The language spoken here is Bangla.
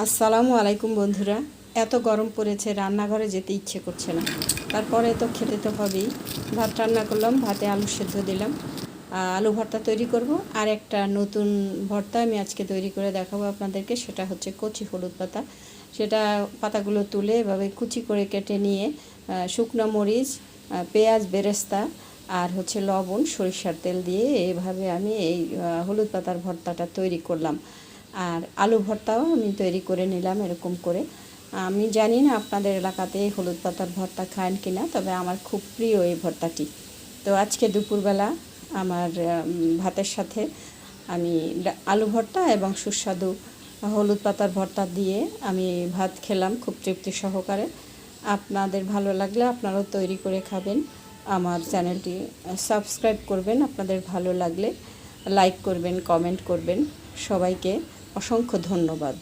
আসসালামু আলাইকুম বন্ধুরা। এত গরম পড়েছে, রান্নাঘরে যেতে ইচ্ছে করছে না। তারপরে তো খেতে তো হবেই। ভাত রান্না করলাম, ভাতে আলু সেদ্ধ দিলাম। আলু ভর্তা তৈরি করব। আর একটা নতুন ভর্তা আমি আজকে তৈরি করে দেখাবো আপনাদেরকে। সেটা হচ্ছে কচি হলুদ পাতা। সেটা পাতাগুলো তুলে এভাবে কুচি করে কেটে নিয়ে শুকনো মরিচ, পেঁয়াজ বেরেস্তা আর হচ্ছে লবণ, সরিষার তেল দিয়ে এইভাবে আমি এই হলুদ পাতার ভর্তাটা তৈরি করলাম। আর আলু ভর্তাও আমি তৈরি করে নিলাম এরকম করে। আমি জানি না আপনাদের এলাকাতে হলুদ পাতার ভর্তা খান কি না, তবে আমার খুব প্রিয় এই ভর্তাটি। তো আজকে দুপুরবেলা আমার ভাতের সাথে আমি আলু ভর্তা এবং সুস্বাদু হলুদ পাতার ভর্তা দিয়ে আমি ভাত খেলাম খুব তৃপ্তি সহকারে। আপনাদের ভালো লাগলে আপনারাও তৈরি করে খাবেন। আমার চ্যানেলটি সাবস্ক্রাইব করবেন, আপনাদের ভালো লাগলে লাইক করবেন, কমেন্ট করবেন। সবাইকে অসংখ্য ধন্যবাদ।